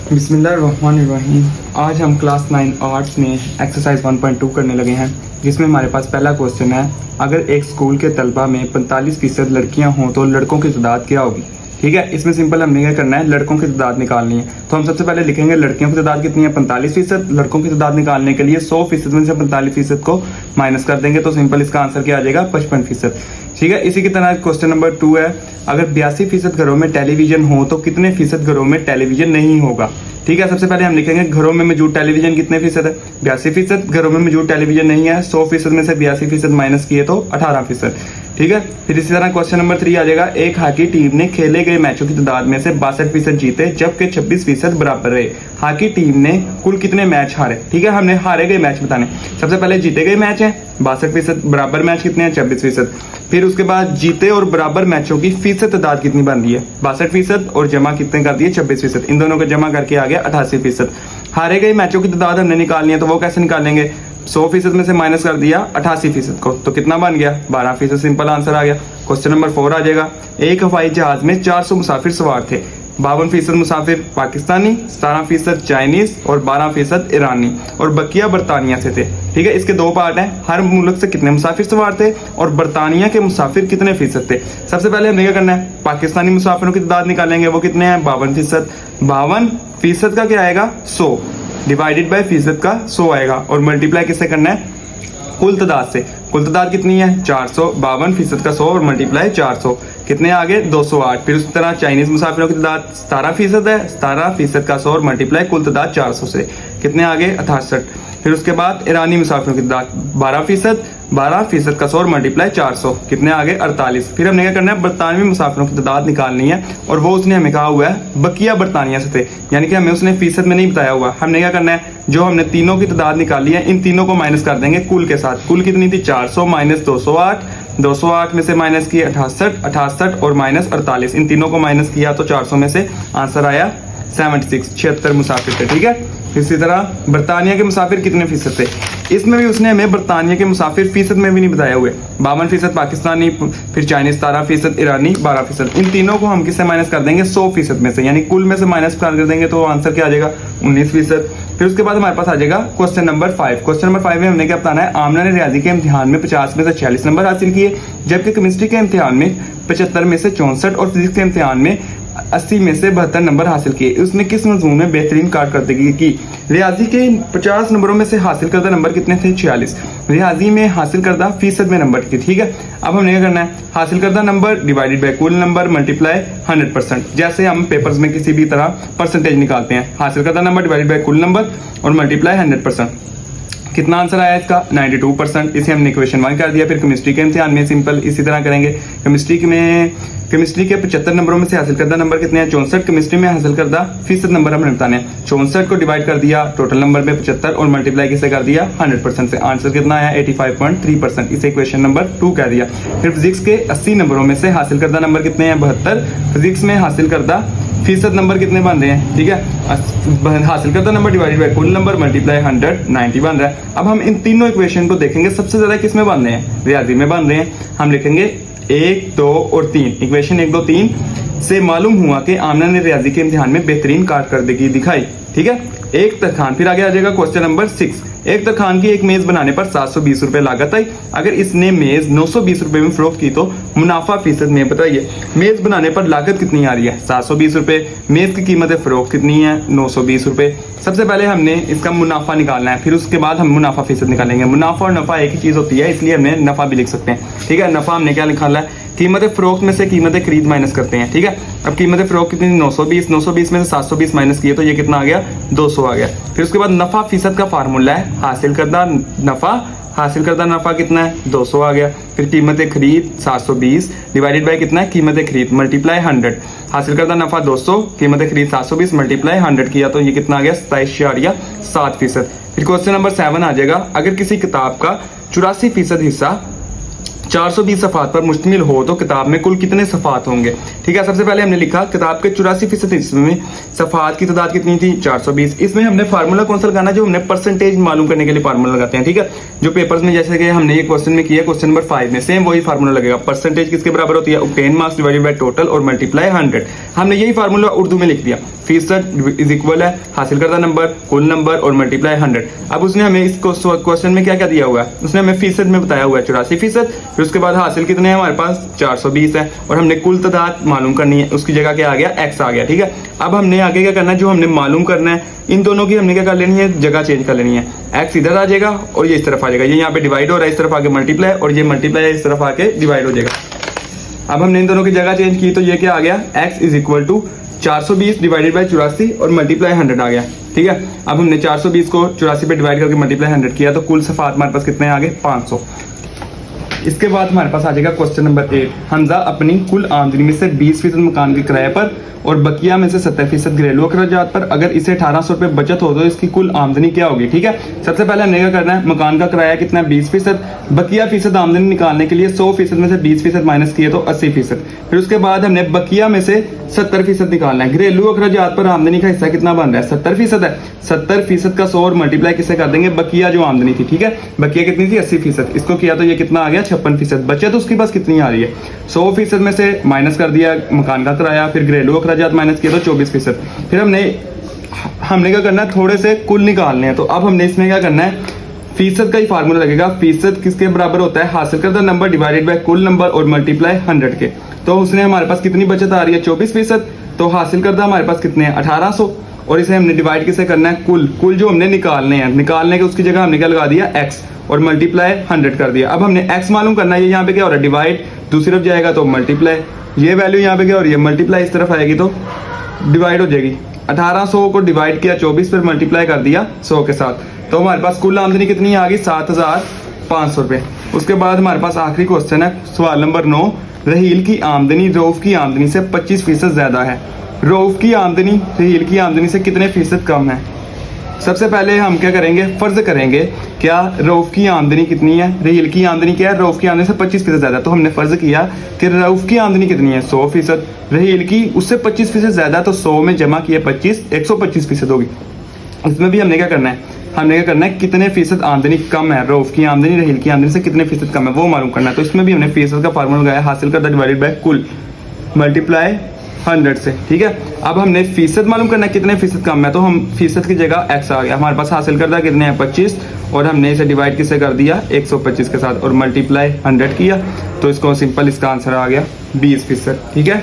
बिस्मिल्लाहिर्रहमानिर्रहीम। आज हम क्लास 9 आर्ट्स में एक्सरसाइज 1.2 करने लगे हैं, जिसमें हमारे पास पहला क्वेश्चन है, अगर एक स्कूल के तलबा में 45% लड़कियां हों तो लड़कों की तादाद क्या होगी। ठीक है, इसमें सिंपल हमने क्या करना है, लड़कों की तादाद निकालनी है। तो हम सबसे पहले लिखेंगे लड़कियों की तादाद कितनी है, 45%। लड़कों की तादाद निकालने के लिए 100% में से 45% को माइनस कर देंगे तो सिंपल इसका आंसर क्या आ जाएगा, 55%। ठीक है, इसी की तरह क्वेश्चन नंबर 2 है, अगर 82% घरों में टेलीविजन हो तो कितने फीसद घरों में टेलीविजन नहीं होगा। ठीक है, सबसे पहले हम लिखेंगे घरों में मौजूद टेलीविजन कितने फीसद है, 82%। घरों में मौजूद टेलीविजन नहीं है, 100% में से 82% माइनस किए तो 18%। ठीक है, फिर इसी तरह क्वेश्चन नंबर 3 आ जाएगा, एक हॉकी टीम ने खेले गए मैचों की तादाद में से 62% जीते जबकि 26% बराबर रहे। हॉकी टीम ने कुल कितने मैच हारे। ठीक है, हमने हारे गए मैच बताने। सबसे पहले जीते गए मैच है 62%, बराबर मैच कितने हैं, 26%। फिर उसके बाद जीते और बराबर मैचों की फीसद तादाद कितनी बन रही है, 62% और जमा कितने कर दिए, 26%। इन दोनों को जमा करके आ गया 88%। हारे गए मैचों की तादाद हमने निकालनी है, तो वो कैसे निकालेंगे, 100% में से माइनस कर दिया 88% को, तो कितना बन गया, 12%। सिंपल आंसर आ गया। क्वेश्चन नंबर 4 आ जाएगा, एक हवाई जहाज में 400 मुसाफिर सवार थे, 52% मुसाफिर पाकिस्तानी, 17% चाइनीज और 12% ईरानी और बकिया बरतानिया से थे। ठीक है, इसके दो पार्ट हैं, हर मुल्क से कितने मुसाफिर सवार थे और बरतानिया के मुसाफिर कितने फीसद थे। सबसे पहले हमें क्या करना है, पाकिस्तानी मुसाफिरों की तादाद निकालेंगे, वो कितने हैं, 52%। 52% का क्या आएगा, 100 डिवाइडेड बाय फीसद का 100 आएगा और मल्टीप्लाई किससे करना है, कुल तादाद से। कुल तादाद कितनी है, 400। 52% का 100 और मल्टीप्लाई 400 कितने आगे, 208। फिर उस तरह चाइनीज मुसाफिरों की तादाद 17% है, 17% का 100 और मल्टीप्लाई कुल तादाद 400 से कितने आगे, 68। फिर उसके बाद ईरानी मुसाफिरों की तादाद 12%, 12% का 100 और मल्टीप्लाई 400 कितने आगे, 48। फिर हमने क्या करना है, बरतानवी मुसाफिरों की तादाद निकालनी है और वो उसने हमें कहा हुआ है बकिया बरतानिया से थे, यानी कि हमें उसने फीसद में नहीं बताया हुआ। हमने क्या करना है, जो हमने तीनों की तादाद निकाली है इन तीनों को माइनस कर देंगे कुल के साथ। कुल कितनी थी, 400 माइनस 208, 208 में से माइनस किए 68, 68 और माइनस 48, इन तीनों को माइनस किया तो 400 में से आंसर आया 76, 76 मुसाफिर थे। ठीक है, इसी तरह बरतानिया के मुसाफिर कितने फीसद थे, इसमें भी उसने हमें बरतानिया के मुसाफिर फीसद में भी नहीं बताया हुए। 52% पाकिस्तानी, फिर चाइनीज 17%, ईरानी 12%। इन तीनों को हम किससे माइनस कर देंगे, 100% में से, यानी कुल में से माइनस कर देंगे तो आंसर क्या आ जाएगा, 19%। फिर उसके बाद हमारे पास आ जाएगा क्वेश्चन नंबर 5। क्वेश्चन नंबर 5 में हमने क्या बताना है, आमना ने रियाजी के इम्तिहान में 50 में से 46 नंबर हासिल किए, जबकि केमिस्ट्री के इम्तिहान में 75 में से 64 और फिजिक्स के इम्तिहान में 80 में से 72 नंबर हासिल किए। उसने किस मजमून में बेहतरीन कारकर्दगी की। रियाजी के 50 नंबरों में से हासिल करदा नंबर कितने थे, 46। रियाजी में हासिल करदा फीसद में नंबर थी। ठीक है, अब हमने क्या करना है, हासिल करदा नंबर डिवाइडेड बाय कुल नंबर मल्टीप्लाई 100%। जैसे हम पेपर्स में किसी भी तरह परसेंटेज निकालते हैं, हासिल करदा नंबर डिवाइडेड बाय कुल नंबर और मल्टीप्लाई 100%। कितना आंसर आया इसका, 92%। इसे हमने इक्वेशन 1 कर दिया। फिर केमिस्ट्री के इम्तिहान में सिंपल इसी तरह करेंगे। केमिस्ट्री के 75 नंबरों में से हासिल करदा नंबर कितने हैं, 64। केमिस्ट्री में हासिल करदा फीसद नंबर हमने बताने हैं, 64 को डिवाइड कर दिया टोटल नंबर में 75 और मल्टीप्लाई किसे कर दिया 100% से। आंसर कितना आया, 85.3%। इसे इक्वेशन नंबर 2 कह दिया। फिर फिजिक्स के 80 नंबरों में से हासिल करदा नंबर कितने हैं, 72। फिजिक्स में हासिल करदा फीसद नंबर कितने बन रहे हैं, ठीक है, हासिल करदा नंबर डिवाइडेड बाय कुल नंबर मल्टीप्लाई 190 बन रहा है। अब हम इन तीनों इक्वेशन को देखेंगे, सबसे ज्यादा किस में बन रहे हैं, रियाजी में बन रहे हैं। हम लिखेंगे 1, 2 और 3। इक्वेशन 1, 2, 3 से मालूम हुआ कि आमना ने रियाजी के इम्तिहान में बेहतरीन कारकर्दगी दिखाई। ठीक है, एक तरखान। फिर आगे आ जाएगा क्वेश्चन नंबर 6। एक तरखान की एक मेज बनाने पर 720 रुपए लागत आई, अगर इसने मेज 920 रुपए में फरोख्त की तो मुनाफा फीसद में बताइए। मेज बनाने पर लागत कितनी आ रही है, 720 रुपए। मेज की कीमत फरोख्त कितनी है, 920 रुपए। सबसे पहले हमने इसका मुनाफा निकालना है, फिर उसके बाद हम मुनाफा फीसद निकालेंगे। मुनाफा और नफा एक ही चीज होती है, इसलिए हमने नफा भी लिख सकते हैं। ठीक है, नफा हमने क्या निकाला है, कीमत फरोख्त में से कीमत खरीद माइनस करते हैं। ठीक है, अब कीमत फरोख्त कितनी, 920। 920 में से 720 माइनस किए तो ये कितना आ गया, 200 आ गया। फिर उसके बाद नफा फीसद का फार्मूला है, हासिल करदा नफा कितना है, 200 आ गया। फिर कीमत खरीद 720 डिवाइडेड बाय कितना है, कीमत खरीद मल्टीप्लाई 100। हासिल करदा नफा 200, कीमत खरीद 720 मल्टीप्लाई 100 किया तो ये कितना आ गया, 27.7%। फिर क्वेश्चन नंबर 7 आ जाएगा, अगर किसी किताब का 84% हिस्सा 420 सफ़ात पर मुश्तमिल हो तो किताब में कुल कितने सफ़ात होंगे। ठीक है, सबसे पहले हमने लिखा किताब के 84% हिस्से में सफ़ात की तादाद कितनी थी 420। इसमें हमने फार्मूला कौन सा लगाना, जो हमने परसेंटेज मालूम करने के लिए फार्मूला लगाते हैं। ठीक है, जो पेपर्स में जैसे कि हमने ये क्वेश्चन में किया, क्वेश्चन नंबर 5 में सेम वही फार्मूला लगेगा। परसेंटेज किसके बराबर होती है, obtain marks divided by total और मल्टीप्लाई 100। हमने यही फार्मूला उर्दू में लिख दिया, फीसद इज इक्वल है हासिल करदा नंबर, कुल नंबर और मल्टीप्लाई 100। अब उसने हमें इस क्वेश्चन में क्या क्या दिया हुआ है, उसने हमें फीसद में बताया हुआ है 84%, फिर उसके बाद हासिल कितने हैं हमारे पास 420 है, और हमने कुल तादाद मालूम करनी है, उसकी जगह क्या आ गया x आ गया। ठीक है, अब हमने आगे क्या करना है, जो हमने मालूम करना है इन दोनों की हमने क्या कर लेनी है, जगह चेंज कर लेनी है। x इधर आ जाएगा और ये इस तरफ आ जाएगा, ये यहाँ पे डिवाइड हो रहा है, इस तरफ आके मल्टीप्लाई, और ये मल्टीप्लाई इस तरफ आके डिवाइड हो जाएगा। अब हमने इन दोनों की जगह चेंज की तो ये क्या आ गया, x is equal to 420 divided by 84 और मल्टीप्लाई 100 आ गया। ठीक है, अब हमने 420 को 84 पे डिवाइड करके मल्टीप्लाई 100 किया तो कुल सफ़ात हमारे पास कितने आ गए 500। इसके बाद हमारे पास आ जाएगा क्वेश्चन नंबर 8। हमजा अपनी कुल आमदनी में से 20% मकान के किराए पर और बकिया में से 70% घरेलू अखराजात पर अगर इसे 1800 रुपये बचत हो तो इसकी कुल आमदनी क्या होगी। ठीक है, सबसे पहले हमने क्या करना है, मकान का किराया कितना है 20%, बकिया फीसद आमदनी निकालने के लिए 100% में से 20% माइनस किए तो 80%। फिर उसके बाद हमने बकिया में से 70% निकालना है। घरेलू अखराजात पर आमदनी का हिस्सा कितना बन रहा है 70% है, 70% का 100 और मल्टीप्लाई किससे कर देंगे, बकिया जो आमदनी थी। ठीक है, बकिया कितनी थी 80%, इसको किया तो ये कितना आ गया 56%। बचत उसके पास कितनी आ रही है, 100% में से माइनस कर दिया मकान का किराया, फिर घरेलू अखराजात माइनस किया तो 24%। फिर हमने क्या करना है, थोड़े से कुल निकालने हैं। तो अब हमने इसमें क्या करना है, फीसद का ही फार्मूला लगेगा। फीसद किसके बराबर होता है, हासिल करदा नंबर डिवाइडेड बाय कुल नंबर और मल्टीप्लाई 100 के। तो उसने हमारे पास कितनी बचत आ रही है 24%, तो हासिल करदा हमारे पास कितने हैं 1800, और इसे हमने डिवाइड किससे करना है, कुल जो हमने निकालने हैं, निकालने के उसकी जगह हमने क्या लगा दिया x और मल्टीप्लाई 100 कर दिया। अब हमने x मालूम करना है, ये यहाँ पे क्या हो रहा है डिवाइड, दूसरी तरफ जाएगा तो मल्टीप्लाई, ये वैल्यू यहाँ पे क्या हो रही है मल्टीप्लाई, इस तरफ आएगी तो डिवाइड हो जाएगी। 1800 को डिवाइड किया 24 पर मल्टीप्लाई कर दिया 100 के साथ, तो हमारे पास कुल आमदनी कितनी आ गई 7500 रुपये। उसके बाद हमारे पास आखिरी क्वेश्चन है सवाल नंबर 9। रहील की आमदनी रऊफ की आमदनी से 25% ज्यादा है, रऊफ की आमदनी रहील की आमदनी से कितने फीसद कम है। सबसे पहले हम क्या करेंगे, फर्ज करेंगे क्या रऊफ की आमदनी कितनी है, रहील की आमदनी क्या है, रऊफ की आमदनी से 25% ज्यादा। तो हमने फर्ज किया कि रऊफ की आमदनी कितनी है 100%, रहील की उससे 25% ज्यादा, तो 100 में जमा किए 25 125% होगी। इसमें भी हमने क्या करना है, कितने फीसद आमदनी कम है, रऊफ की आमदनी रहील की आमदनी से कितने फीसद कम है वो मालूम करना है। तो इसमें भी हमने फीसद का फार्मूला लगाया, हासिल करदा डिवाइडेड बाय कुल मल्टीप्लाई 100 से। ठीक है, अब हमने फीसद मालूम करना है कितने फीसद कम है, तो हम फीसद की जगह x आ गया हमारे पास, हासिल करदा कितने हैं 25, और हमने इसे डिवाइड किससे कर दिया 125 के साथ और मल्टीप्लाई 100 किया, तो इसको सिंपल इसका आंसर आ गया 20%। ठीक है।